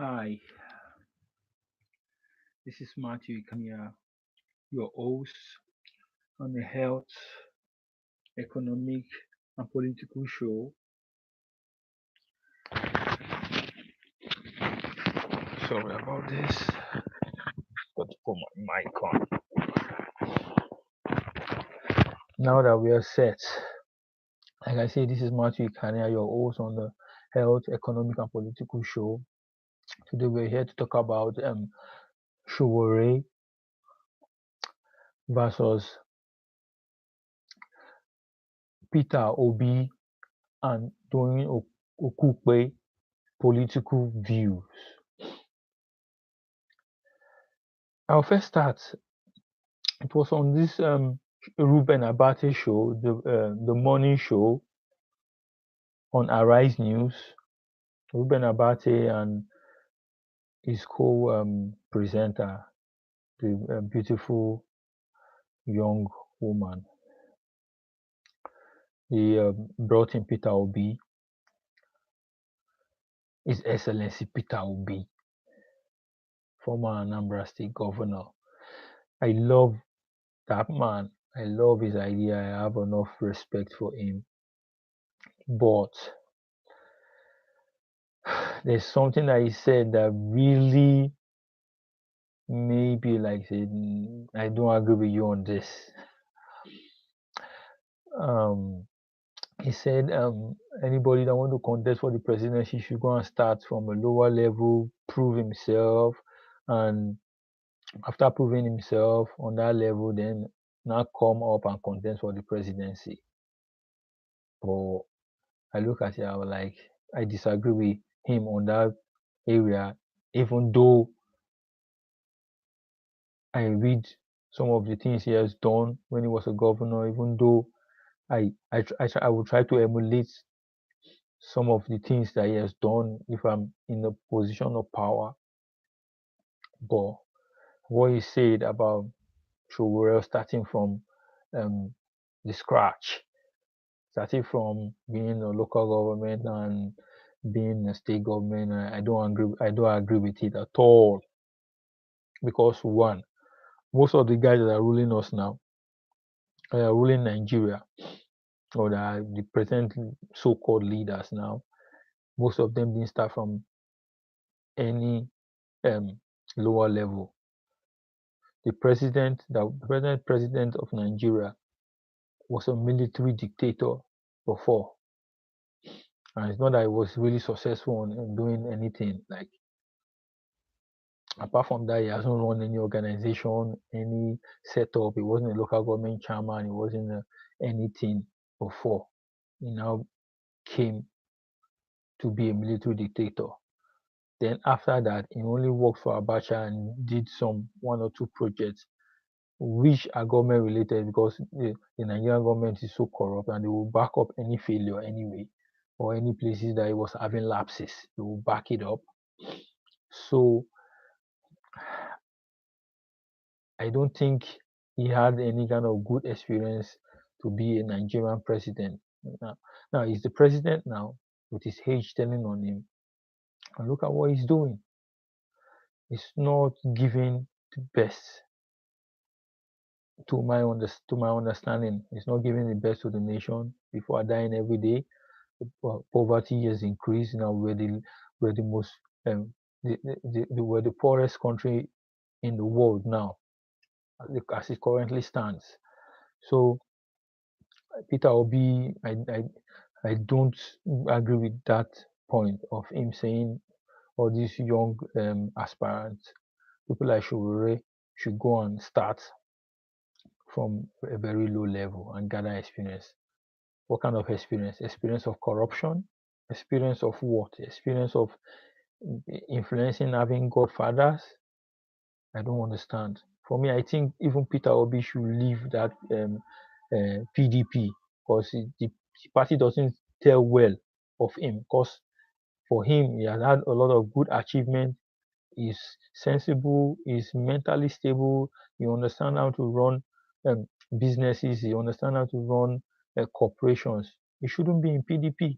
Hi, this is Matthew Ikania, your host on the health, economic, and political show. Sorry about this. Got to put my mic on. Now that we are set, like I say, this is Matthew Ikania, your host on the health, economic, and political show. Today we're here to talk about Sowore versus Peter Obi and Doyin Okupe political views. I'll first start. It was on this Ruben Abate show, the morning show on Arise News. Ruben Abate and his co-presenter, the beautiful young woman, he brought in Peter Obi, His Excellency Peter Obi, former Anambra State Governor. I love that man. I love his idea. I have enough respect for him. But there's something that he said that really maybe like say I don't agree with you on this. Um, he said anybody that want to contest for the presidency should go and start from a lower level, prove himself, and after proving himself on that level, then now come up and contest for the presidency. But I look at it, I was like, I disagree with him on that area, even though I read some of the things he has done when he was a governor, even though I will try to emulate some of the things that he has done if I'm in a position of power. But what he said about Sowore starting from um, the scratch, starting from being a local government and being a state government, I don't agree. I don't agree with it at all because one, most of the guys that are ruling us now, ruling Nigeria, or the present so-called leaders now, most of them didn't start from any lower level. The present president of Nigeria was a military dictator before, and it's not that he was really successful in doing anything. Like apart from that, he hasn't run any organization, any setup. He wasn't a local government chairman. He wasn't anything before. He now came to be a military dictator. Then after that, he only worked for Abacha and did some one or two projects which are government related because the Nigerian government is so corrupt and they will back up any failure anyway or any places that it was having lapses. They will back it up. So I don't think he had any kind of good experience to be a Nigerian president. Now he's the president now with his age telling on him. And look at what he's doing. He's not giving the best to my understanding. He's not giving the best to the nation. People are dying every day. Poverty has increased. Now we're the most we're the poorest country in the world now as it currently stands. So Peter Obi, I don't agree with that point of him saying all these young aspirants, people like Sowore, should go and start from a very low level and gather experience. What kind of experience? Experience of corruption? Experience of what? Experience of influencing, having godfathers? I don't understand. For me, I think even Peter Obi should leave that PDP because the party doesn't tell well of him. Because for him, he has had a lot of good achievement. He's sensible. He's mentally stable. He understands how to run um, businesses. He understands how to run corporations. He shouldn't be in PDP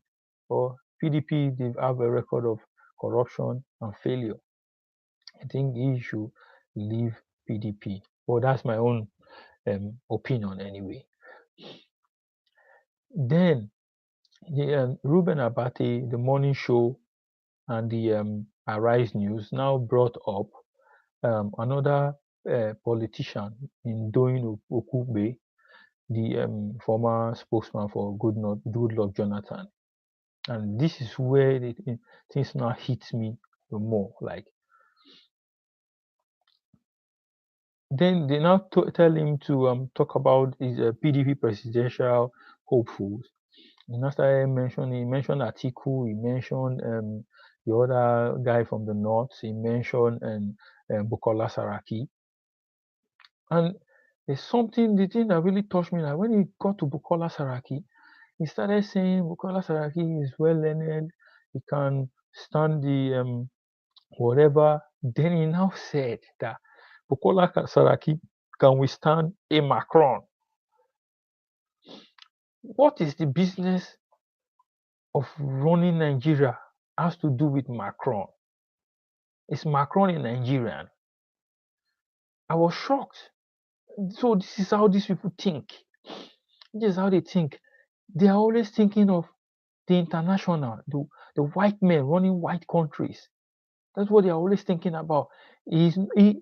or PDP. They have a record of corruption, and failure. I think he should leave PDP. Well, that's my own opinion anyway. Then Ruben Abati, the morning show, and the Arise News now brought up another politician in Doyin Okupe, the former spokesman for Goodluck Jonathan. And this is where things now hit me more. Like, then they now tell him to talk about his PDP presidential hopefuls. He now started mentioning, he mentioned Atiku, he mentioned the other guy from the north, he mentioned Bukola Saraki. And there's something, the thing that really touched me, like when he got to Bukola Saraki, he started saying Bukola Saraki is well learned, he can stand the whatever. Then he now said that Bukola Saraki can withstand a Macron. What is the business of running Nigeria has to do with Macron? Is Macron a Nigerian? I was shocked. So this is how these people think. This is how they think. They are always thinking of the international, the white men running white countries. That's what they are always thinking about. He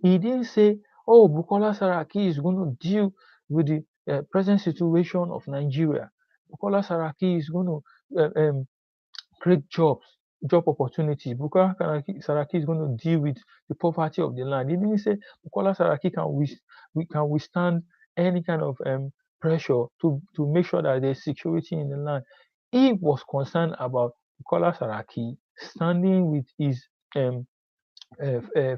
didn't say, oh, Bukola Saraki is going to deal with the present situation of Nigeria. Bukola Saraki is going to create job opportunities. Bukola Saraki is going to deal with the poverty of the land. He didn't say Bukola Saraki can withstand any kind of pressure to make sure that there's security in the land. He was concerned about Bukola Saraki standing with his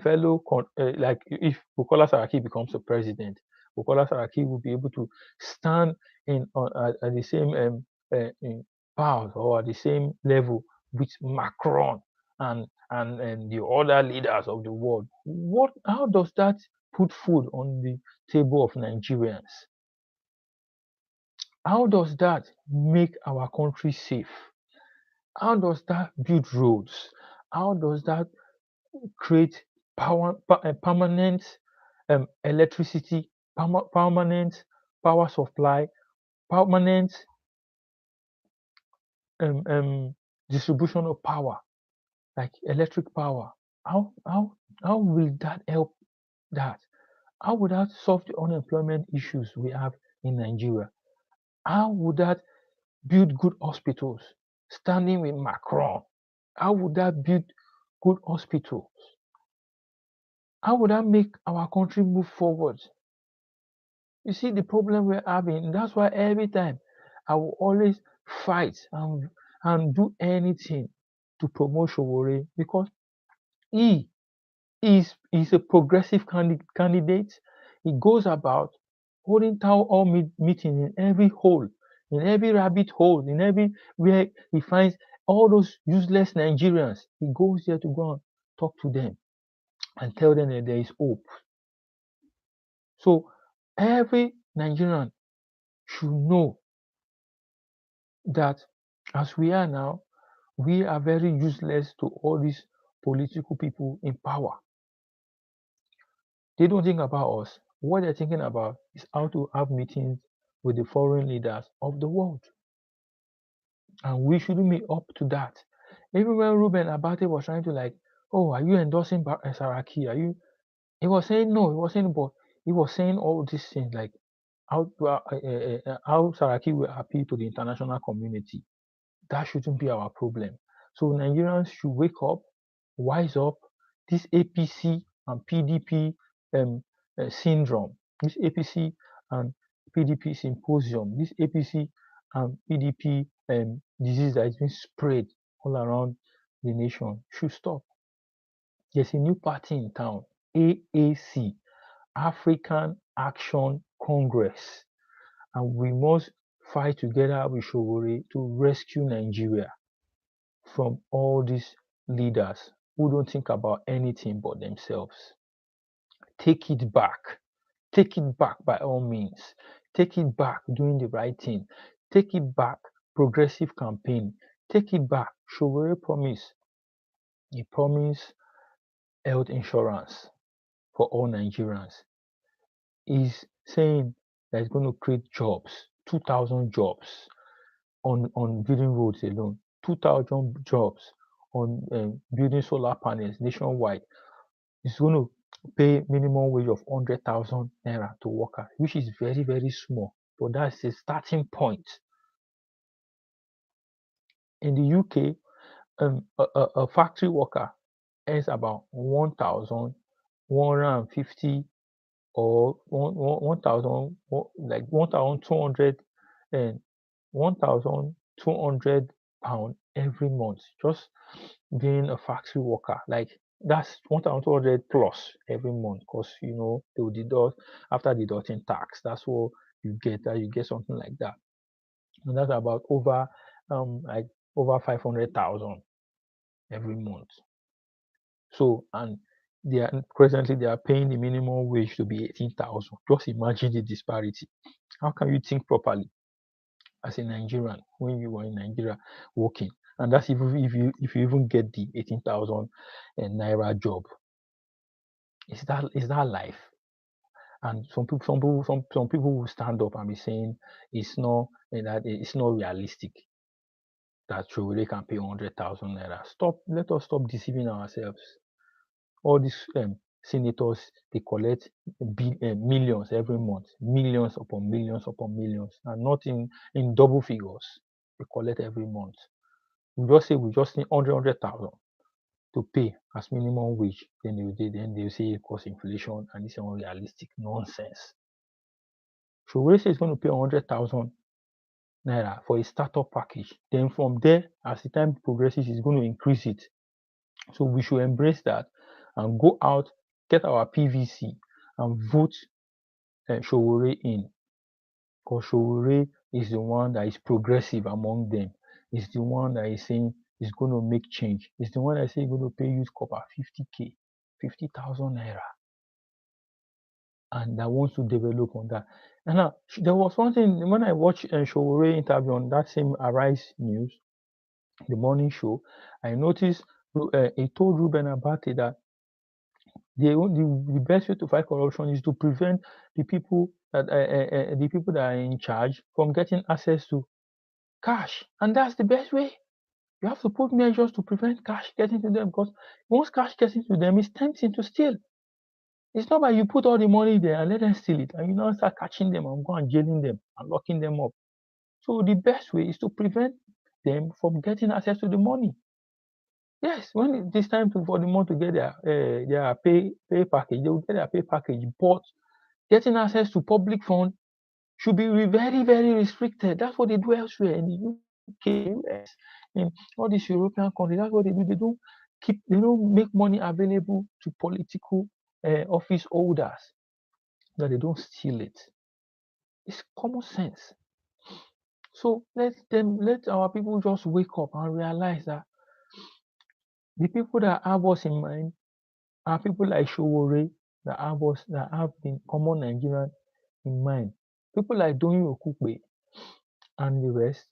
fellow, like if Bukola Saraki becomes a president, Bukola Saraki will be able to stand at the same in power or at the same level with Macron and the other leaders of the world. How does that put food on the table of Nigerians? How does that make our country safe? How does that build roads? How does that create permanent electricity, permanent power supply, permanent distribution of power, like electric power? How will that help that? How would that solve the unemployment issues we have in Nigeria? How would that build good hospitals? Standing with Macron, how would that build good hospitals? How would that make our country move forward? You see the problem we're having. That's why every time I will always fight and do anything to promote Sowore, because he is a progressive candidate. He goes about holding town hall meeting in every hole, in every rabbit hole, in every where he finds all those useless Nigerians. He goes there to go and talk to them and tell them that there is hope. So every Nigerian should know that as we are now, we are very useless to all these political people in power. They don't think about us. What they're thinking about is how to have meetings with the foreign leaders of the world. And we shouldn't be up to that. Even when Ruben Abate was trying to like, oh, are you endorsing Saraki? Are you? He was saying no. He was saying, but he was saying all these things like how Saraki will appeal to the international community. That shouldn't be our problem. So Nigerians should wake up, wise up. This APC and PDP syndrome, this APC and PDP symposium, this APC and PDP disease that has been spread all around the nation should stop. There's a new party in town, AAC, African Action Congress, and we must fight together with Sowore to rescue Nigeria from all these leaders who don't think about anything but themselves. Take it back. Take it back by all means. Take it back doing the right thing. Take it back progressive campaign. Take it back. Sowore promise. He promised health insurance for all Nigerians. He's saying that he's going to create jobs, 2,000 jobs on building roads alone, 2,000 jobs on building solar panels nationwide. He's going to pay minimum wage of 100,000 naira to workers, which is very, very small. But that's a starting point. In the UK, a factory worker earns about 1,150 or 1,000, like 1,200 and 1,200 pound every month just being a factory worker. Like that's 1,200 plus every month because they will deduct after deducting tax. That's what you get. That you get something like that, and that's about like over 500,000 every month. So, and presently they are paying the minimum wage to be 18,000. Just imagine the disparity. How can you think properly as a Nigerian when you are in Nigeria working? And that's even if you even get the 18,000 naira job. Is that life? And some people will stand up and be saying it's not realistic that Sowore can pay 100,000 naira. Let us stop deceiving ourselves. All these senators, they collect millions every month, millions upon millions upon millions, and not in double figures. They collect every month. We just say we just need 100,000 to pay as minimum wage. Then they will say it cause inflation and this is unrealistic nonsense. So we say it's going to pay 100,000 naira for a startup package. Then from there, as the time progresses, it's going to increase it. So we should embrace that and go out, get our PVC and vote Sowore in. Because Sowore is the one that is progressive among them. Is the one that is saying is going to make change. Is the one that is saying going to pay youth copper 50k, 50,000 naira. And that wants to develop on that. And now there was one thing when I watched Sowore interview on that same Arise News, the morning show, I noticed he told Ruben Abate that the best way to fight corruption is to prevent the people that are in charge from getting access to cash, and that's the best way. You have to put measures to prevent cash getting to them because once cash gets into them, it's tempting to steal. It's not like you put all the money there and let them steal it, and you now start catching them and go and jailing them and locking them up. So the best way is to prevent them from getting access to the money. Yes, when it is time for the month to get their pay package, they will get their pay package. But getting access to public fund should be very, very restricted. That's what they do elsewhere in the UK, US, in all these European countries. That's what they do. They don't make money available to political office holders. That they don't steal it. It's common sense. So let our people just wake up and realize that the people that have us in mind are people like Sowore that have the common Nigerian in mind. People like Doyin Okupe and the rest,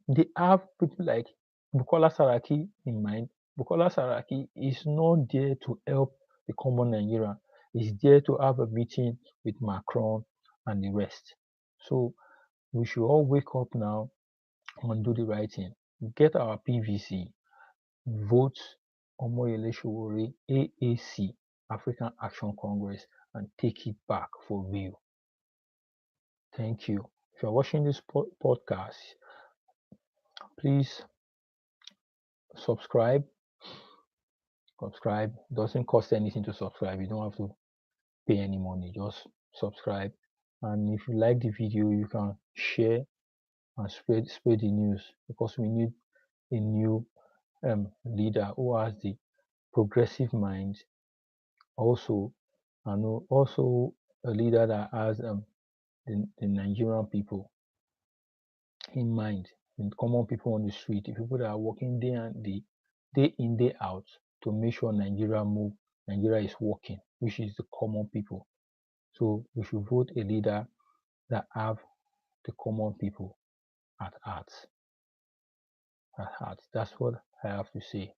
they have people like Bukola Saraki in mind. Bukola Saraki is not there to help the common Nigerian. He's there to have a meeting with Macron and the rest. So we should all wake up now and do the right thing. Get our PVC, vote Omoyele Sowore, AAC, African Action Congress, and take it back for real. Thank you. If you're watching this podcast, please subscribe. Subscribe. It doesn't cost anything to subscribe. You don't have to pay any money. Just subscribe. And if you like the video, you can share and spread the news because we need a new leader who has the progressive mind also, and also a leader that has the Nigerian people in mind, the common people on the street, the people that are working day in, day out to make sure Nigeria is working, which is the common people. So we should vote a leader that have the common people at heart. At heart. That's what I have to say.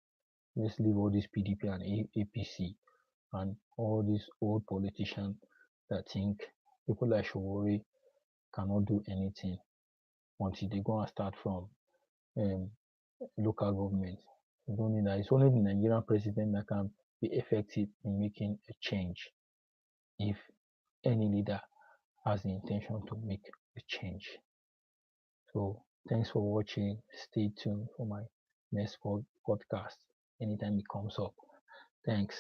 let's leave all these PDP and APC and all these old politicians that think people like Sowore cannot do anything until they go and start from um, local government. You don't need that. It's only the Nigerian president that can be effective in making a change if any leader has the intention to make a change. So thanks for watching. Stay tuned for my next podcast anytime it comes up. Thanks.